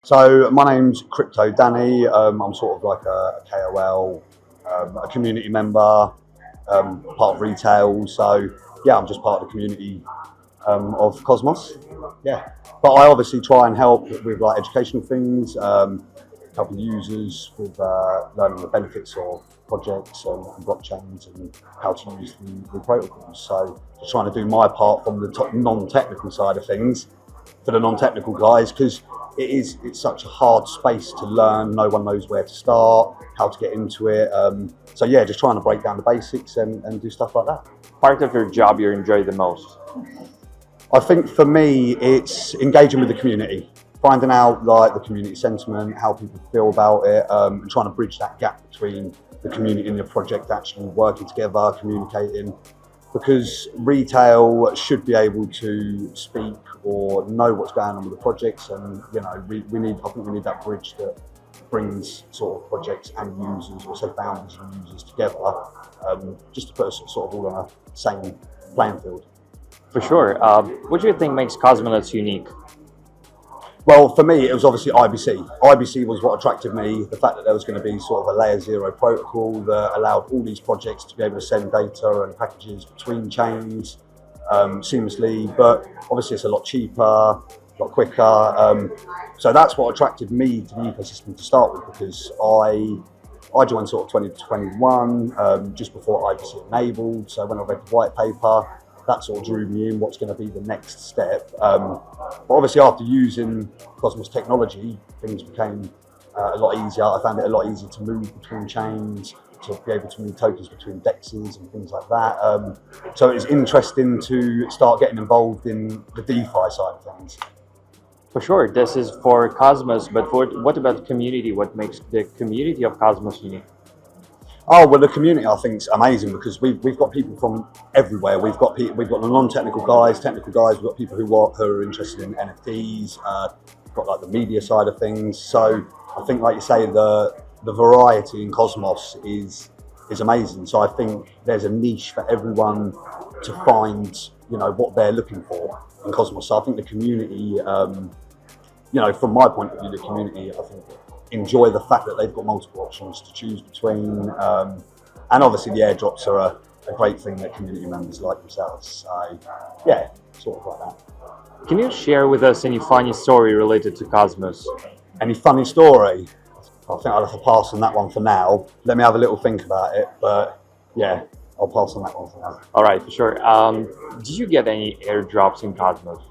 So my name's Crypto Danny. I'm sort of like a KOL, a community member, part of retail. So yeah, I'm just part of the community of Cosmos. Yeah, but I obviously try and help with like educational things, helping users with learning the benefits of projects and blockchains and how to use the protocols. So just trying to do my part from the non-technical side of things for the non-technical guys, because it's such a hard space to learn. No one knows where to start, how to get into it. So yeah, just trying to break down the basics and do stuff like that. Part of your job you enjoy the most? I think for me, it's engaging with the community, finding out like the community sentiment, how people feel about it, and trying to bridge that gap between the community and the project actually working together, communicating. Because retail should be able to speak or know what's going on with the projects, and I think we need that bridge that brings sort of projects and users, also founders and users together, just to put us sort of all on a same playing field. For sure. What do you think makes Cosmonauts unique? Well, for me, it was obviously IBC. IBC was what attracted me, the fact that there was going to be sort of a layer zero protocol that allowed all these projects to be able to send data and packages between chains seamlessly, but obviously it's a lot cheaper, a lot quicker. So that's what attracted me to the ecosystem to start with, because I joined sort of 2021, just before IBC enabled. So when I read the white paper, that sort of drew me in, what's going to be the next step. But obviously after using Cosmos technology, things became a lot easier. I found it a lot easier to move between chains, to be able to move tokens between dexes and things like that. So it's interesting to start getting involved in the DeFi side of things. For sure, this is for Cosmos, but what about the community? What makes the community of Cosmos unique? Oh well, the community I think is amazing, because we've got people from everywhere. We've got the non-technical guys, technical guys. We've got people who are interested in NFTs. We've got like the media side of things. So I think, like you say, the variety in Cosmos is amazing. So I think there's a niche for everyone to find what they're looking for in Cosmos. So I think the community, from my point of view, the community, I think, enjoy the fact that they've got multiple options to choose between, and obviously the airdrops are a great thing that community members like themselves. So yeah, sort of like that. Can you share with us any funny story related to Cosmos? Any funny story? I think I'll have to pass on that one for now. Let me have a little think about it, but yeah, I'll pass on that one for now. All right, for sure. Did you get any airdrops in Cosmos?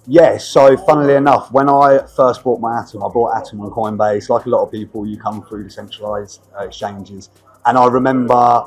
Yeah, so funnily enough, when I first bought my ATOM, I bought ATOM on Coinbase. Like a lot of people, you come through decentralized exchanges. And I remember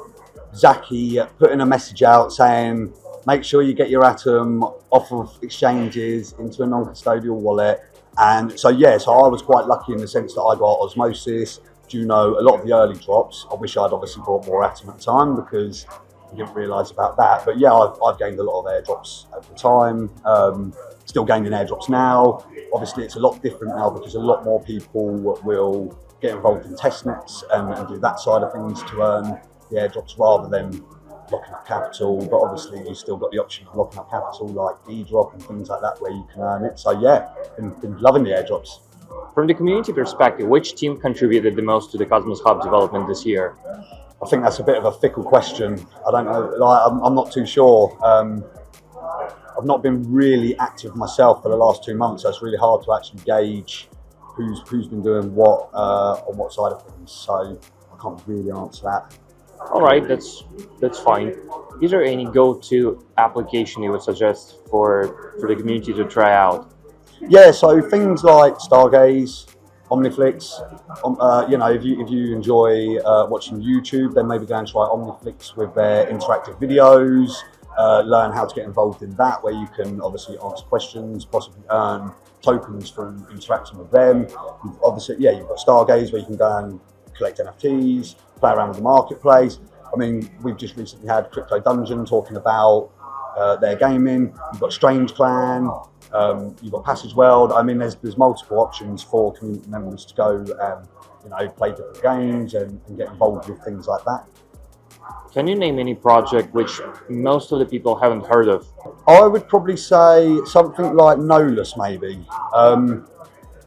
Zaki putting a message out saying, make sure you get your ATOM off of exchanges into a non-custodial wallet. And so, yeah, so I was quite lucky in the sense that I got Osmosis, Juno, a lot of the early drops. I wish I'd obviously bought more ATOM at the time, because I didn't realise about that. But yeah, I've gained a lot of airdrops over time. Still gaining airdrops now. Obviously, it's a lot different now, because a lot more people will get involved in testnets and do that side of things to earn the airdrops, rather than locking up capital. But obviously, you've still got the option of locking up capital like eDrop and things like that, where you can earn it. So yeah, been loving the airdrops. From the community perspective, which team contributed the most to the Cosmos Hub development this year? I think that's a bit of a fickle question. I don't know. I'm not too sure. I've not been really active myself for the last 2 months, so it's really hard to actually gauge who's been doing what on what side of things. So I can't really answer that. All right, that's fine. Is there any go-to application you would suggest for the community to try out? Yeah, so things like Stargaze, OmniFlix. If you enjoy watching YouTube, then maybe go and try OmniFlix with their interactive videos. Learn how to get involved in that, where you can obviously answer questions, possibly earn tokens from interacting with them. You've got Stargaze, where you can go and collect NFTs, play around with the marketplace. I mean, we've just recently had Crypto Dungeon talking about their gaming. You've got Strange Clan, you've got Passage World. I mean, there's multiple options for community members to go and play different games and get involved with things like that. Can you name any project which most of the people haven't heard of? I would probably say something like Nolus, maybe.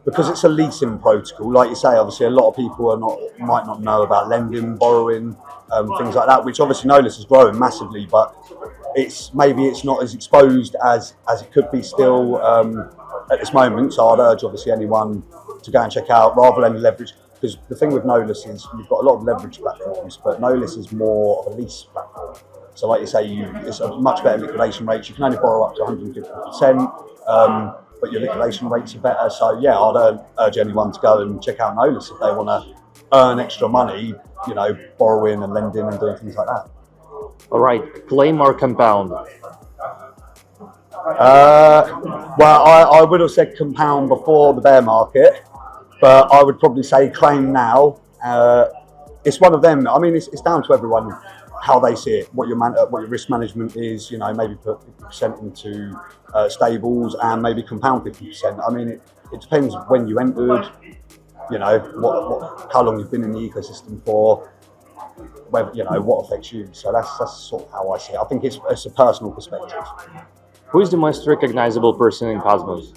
because it's a leasing protocol, like you say, obviously a lot of people might not know about lending, borrowing, things like that, which obviously Nolus is growing massively, but maybe it's not as exposed as it could be still at this moment. So I'd urge obviously anyone to go and check out rather than leverage, because the thing with Nolus is you've got a lot of leverage platforms, but Nolus is more of a lease platform. So like you say, it's a much better liquidation rate. You can only borrow up to 150%, but your liquidation rates are better. So yeah, I'd urge anyone to go and check out Nolus if they want to earn extra money, borrowing and lending and doing things like that. All right, claim or compound? Well, I would have said compound before the bear market, but I would probably say claim now. It's one of them. I mean, it's down to everyone how they see it, what your risk management is. Maybe put 50% into stables and maybe compound 50%. I mean, it depends when you entered. How long you've been in the ecosystem for. Whether, what affects you. So that's sort of how I see it. I think it's a personal perspective. Who is the most recognizable person in Cosmos?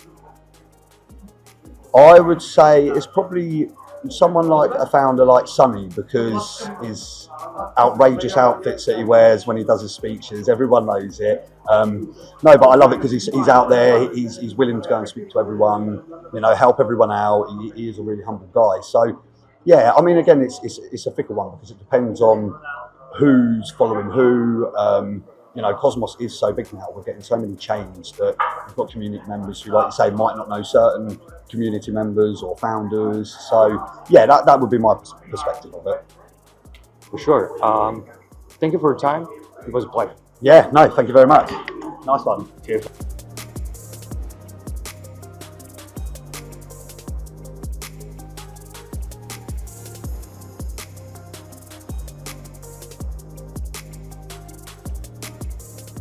I would say it's probably someone like a founder like Sonny, because his outrageous outfits that he wears when he does his speeches, everyone knows it. No, but I love it because he's out there, he's willing to go and speak to everyone, help everyone out. He is a really humble guy. So yeah, I mean, again, it's a fickle one because it depends on who's following who. Cosmos is so big now. We're getting so many chains that we've got community members who, like you say, might not know certain community members or founders. So yeah, that would be my perspective of it. For sure. Thank you for your time. It was a pleasure. Yeah, no, thank you very much. Nice one. Cheers.